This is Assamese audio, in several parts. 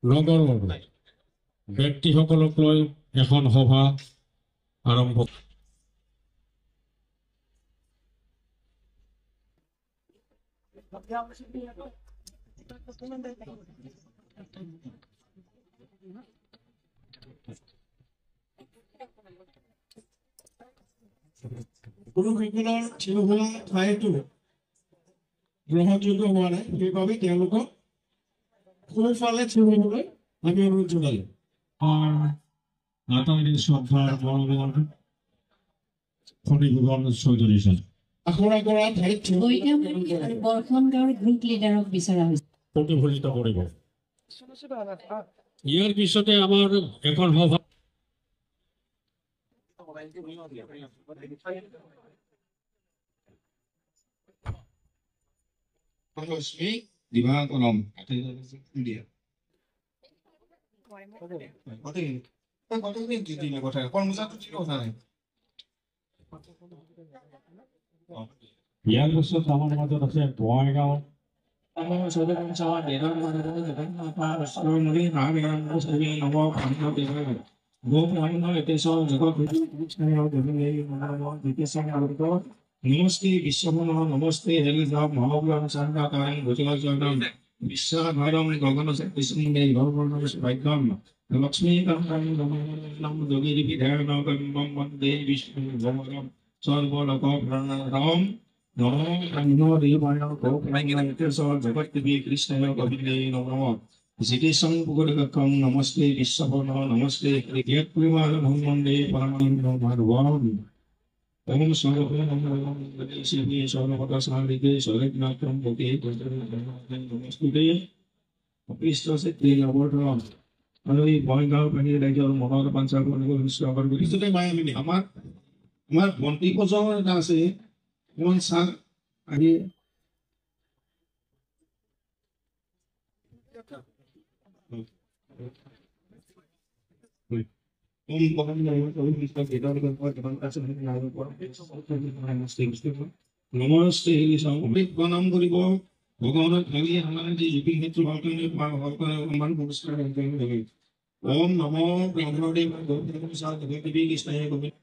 নগৰৰ ব্যক্তিসকলক লৈ এখন সভা আৰম্ভ পুৰুষসকলৰ থিয় হোৱা ঠাইটো গ্ৰহণযোগ্য হোৱা নাই সেইবাবে তেওঁলোকক সোঁফালে থিয় হ'বলৈ আমি অনুৰোধ জনালোঁ আটাইৰে শ্ৰদ্ধাৰ মৰমৰ ফণীভূষণ চৌধুৰী ছাৰ আখৰা কৰা ঠাইত বৰ্ষণ গাঁৱৰ গ্ৰুপ লিডাৰক বিচৰা হৈছে প্ৰতিফলিত কৰিব ইয়াৰ পিছতে আমাৰ এখন সভা দিবাকৰম ইয়াৰ পিছত আমাৰ মাজত আছে বঙাইগাঁও নমস্তে বিশ্বমন নমস্তে হেলিজাম মহাবুলাম সান্দাকারং ভুজলজনম বিশ্বাধারং গগনসত্তিসুন্দে ভববর্ণস্বাইকম লক্ষ্মীকান্তং নমঃ যোগীরি বিধায়নকম বন্দে বিষ্ণু ভবরম সর্বলোক প্রাণারাম নমো দেবায় গোপ্রাঙ্গিনামৃতেশ্বর জগৎদেবী কৃষ্ণায় গোবিন্দে নমঃ জিতেশং পুগরকং নমস্তে বিশ্বমন নমস্তে ক্রিকেট পরিমাণ ভঙ্গন্দে পরমানন্দ মাধবম Om Sarvabhaum Siddhi Sarvabhata Sandhike Sarvabhnatam Bhakti Namaste Kristo Siddhi Abortam আৰু এই বঙাইগাঁও পানী ৰাজ্যৰ মনৰ পাঞ্চা কৰিব নিশ্চয় কৰিছোতে মায়ামিনী আমাৰ বন্তি পজৰ এটা আছে অকমান চাহ আহি নমস্তে প্ৰণাম কৰিব ভগৱানক ভাবি আমাৰ যি জুবিন ক্ষেত্ৰ সন্মান পুৰস্কাৰ ওম নমো ব্ৰহ্মদেৱ গৌতম সাধ দেৱী কৃষ্ণায় গোবিন্দ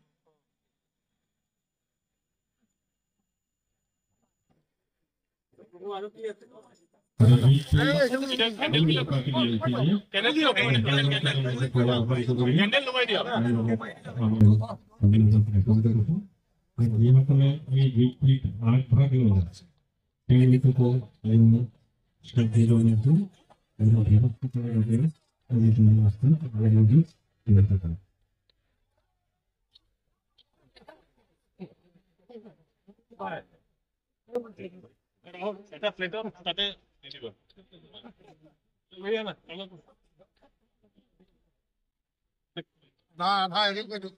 এটা প্লেটত তাতে দিব না না এৰি কৈছো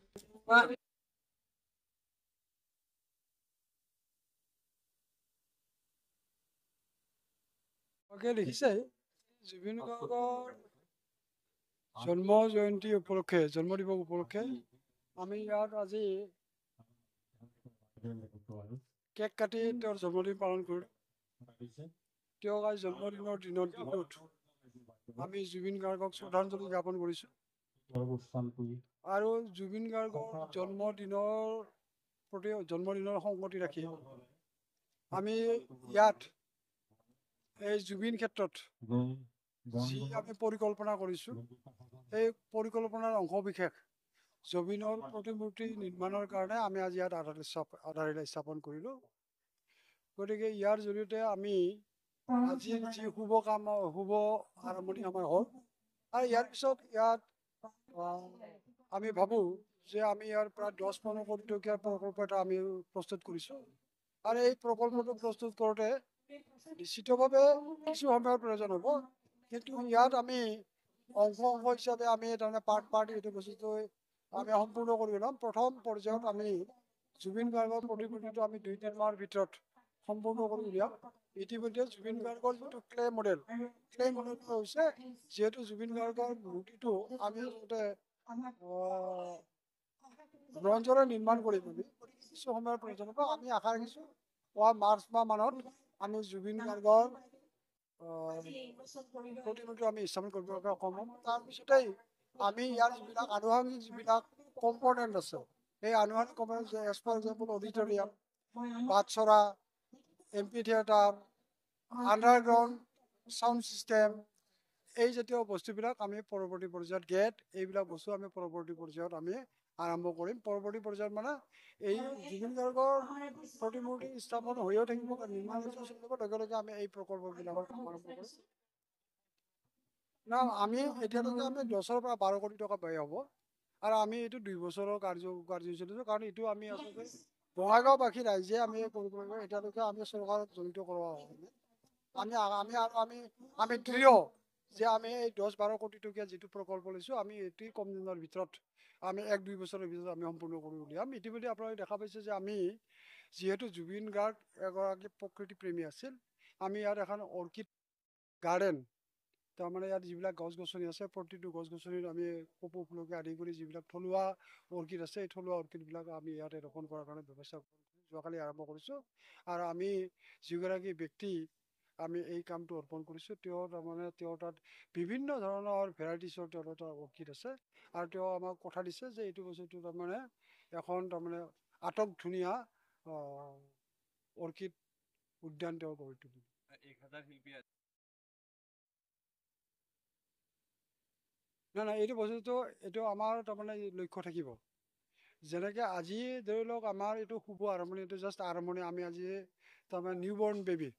ওকে লিখিছে জুবিন গাৰ্গৰ জন্ম জয়ন্তী উপলক্ষে জন্ম দিৱস উপলক্ষে আমি ইয়াত আজি কেক কাটি তেওঁৰ জন্মদিন পালন কৰিলোঁ তেওঁক আজি জন্মদিনৰ দিনত আমি জুবিন গাৰ্গক শ্ৰদ্ধাঞ্জলি জ্ঞাপন কৰিছোঁ আৰু জুবিন গাৰ্গৰ জন্মদিনৰ সংগতি ৰাখি আমি ইয়াত এই জুবিন ক্ষেত্ৰত যি আমি পৰিকল্পনা কৰিছোঁ এই পৰিকল্পনাৰ অংশ বিশেষ জুবিনৰ প্ৰতিমূৰ্তি নিৰ্মাণৰ কাৰণে আমি আজি ইয়াত আধাৰশিলা স্থাপন কৰিলোঁ গতিকে ইয়াৰ জৰিয়তে আমি আজি যি শুভ আৰম্ভণি আমাৰ হ'ল আৰু ইয়াৰ পিছত ইয়াত আমি ভাবোঁ যে আমি ইয়াৰ প্ৰায় 10-15 কোটি টকীয়া প্ৰকল্প এটা আমি প্ৰস্তুত কৰিছোঁ আৰু এই প্ৰকল্পটো প্ৰস্তুত কৰোঁতে নিশ্চিতভাৱে কিছু সময়ৰ প্ৰয়োজন হ'ব কিন্তু ইয়াত আমি অংশ হিচাপে আমি তাৰমানে পাৰ্ট এইটো বস্তুটো আমি সম্পূৰ্ণ কৰি ল'ম প্ৰথম পৰ্যায়ত আমি জুবিন গাৰ্গৰ প্ৰতিমূৰ্তিটো আমি 2-3 মাহৰ ভিতৰত সম্পূৰ্ণ কৰি উলিয়াম ইতিমধ্যে জুবিন গাৰ্গৰ যিটো ক্লে মডেলটো হৈছে যিহেতু জুবিন গাৰ্গৰ মূৰ্তিটো আমি ব্ৰঞ্জৰে নিৰ্মাণ কৰিম কিছু সময়ৰ প্ৰয়োজন হ'ব আমি আশা ৰাখিছোঁ মাৰ্চ মাহ মানত আমি জুবিন গাৰ্গৰ প্ৰতিমূৰ্তি আমি স্থাপন কৰিব সক্ষম হ'ম। তাৰপিছতেই আমি ইয়াৰ যিবিলাক আনুষংগিক যিবিলাক কম্পনেণ্ট আছে, সেই আনুষংগিক component as for example auditorium, বাটচৰা, amphitheatre, underground sound system, এই জাতীয় বস্তুবিলাক আমি পৰৱৰ্তী পৰ্যায়ত গেট এইবিলাক বস্তু আমি পৰৱৰ্তী পৰ্যায়ত আমি আৰম্ভ কৰিম। পৰৱৰ্তী পৰ্যায়ত মানে এই জুবিন গাৰ্গৰ প্ৰতিমূৰ্তি স্থাপন হৈও থাকিব, নিৰ্মাণ চলিব, লগে লগে আমি এই প্ৰকল্পবিলাকৰ কাম আৰম্ভ কৰিম। না আমি এতিয়ালৈকে আমি 10 পৰা 12 কোটি টকা ব্যয় হ'ব আৰু আমি এইটো 2 বছৰৰ কাৰ্যসূচী লৈছোঁ, কাৰণ এইটো আমি আচলতে বঙাইগাঁওবাসী ৰাইজে আমি কৰিব লাগিব। এতিয়ালৈকে আমি চৰকাৰত জড়িত কৰোৱা হোৱা নাই। আমি দৃঢ় যে আমি এই 10-12 কোটি টকীয়া যিটো প্ৰকল্প লৈছোঁ, আমি অতি কম দিনৰ ভিতৰত আমি 1-2 বছৰৰ ভিতৰত আমি সম্পূৰ্ণ কৰি উলিয়াম। ইতিমধ্যে আপোনালোকে দেখা পাইছে যে আমি যিহেতু জুবিন গাৰ্গ এগৰাকী প্ৰকৃতি প্ৰেমী আছিল, আমি ইয়াত এখন অৰ্কিড গাৰ্ডেন, তাৰমানে ইয়াত যিবিলাক গছ গছনি আছে, প্ৰতিটো গছ গছনিত আমি কপৌ ফুলকে আদি কৰি যিবিলাক থলুৱা অৰ্কিড আছে, এই থলুৱা অৰ্কিডবিলাক আমি ইয়াতে ৰোপণ কৰাৰ কাৰণে ব্যৱস্থা যোৱাকালি আৰম্ভ কৰিছোঁ। আৰু আমি যিগৰাকী ব্যক্তি আমি এই কামটো অৰ্পণ কৰিছোঁ, তেওঁ তাত বিভিন্ন ধৰণৰ ভেৰাইটিছৰ তেওঁৰ তাত অৰ্কিড আছে, আৰু তেওঁ আমাক কথা দিছে যে এইটো বস্তুটো তাৰমানে এখন তাৰমানে আটক ধুনীয়া অৰ্কিড উদ্যান তেওঁ গঢ়ি তুলিব। নাই, এইটো বস্তুটো এইটো আমাৰ তাৰমানে লক্ষ্য থাকিব। যেনেকৈ আজি ধৰি লওক আমাৰ এইটো শুভ আৰম্ভণি, এইটো জাষ্ট আৰম্ভণি, আমি আজি তাৰমানে নিউ বৰ্ণ বেবী।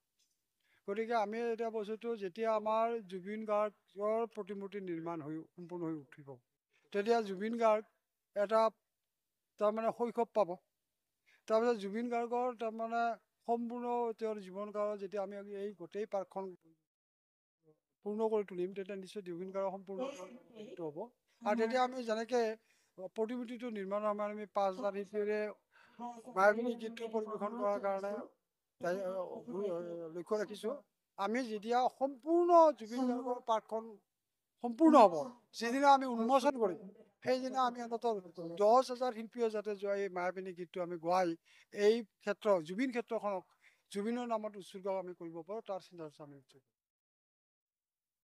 গতিকে আমি এতিয়া বস্তুটো যেতিয়া আমাৰ জুবিন গাৰ্গৰ প্ৰতিমূৰ্তি নিৰ্মাণ সম্পূৰ্ণ হৈ উঠিব, তেতিয়া জুবিন গাৰ্গ এটা তাৰমানে শৈশৱ পাব। তাৰপিছত জুবিন গাৰ্গৰ তাৰমানে সম্পূৰ্ণ তেওঁৰ জীৱনকালত যেতিয়া আমি এই গোটেই পাৰ্কখন পূৰ্ণ কৰি তুলিম, তেতিয়া নিশ্চয় জুবিন গাৰ্গ সম্পূৰ্ণ হ'ব। আৰু তেতিয়া আমি যেনেকৈ প্ৰতিমূৰ্তিটো নিৰ্মাণৰ সময়ত আমি 5,000 শিল্পীৰে মায়াবিনী গীতটো পৰিৱেশন কৰাৰ কাৰণে লক্ষ্য ৰাখিছোঁ। আমি যেতিয়া সম্পূৰ্ণ জুবিন গাৰ্গৰ পাৰ্কখন সম্পূৰ্ণ হ'ব, যিদিনা আমি উন্মোচন কৰিম, সেইদিনা আমি অন্ততঃ 10,000 শিল্পীয়ে যাতে যোৱা এই মায়াবিনী গীতটো আমি গোৱাই এই জুবিন ক্ষেত্ৰখনক জুবিনৰ নামত উৎসৰ্গ আমি কৰিব পাৰোঁ, তাৰ চিন্তা আমি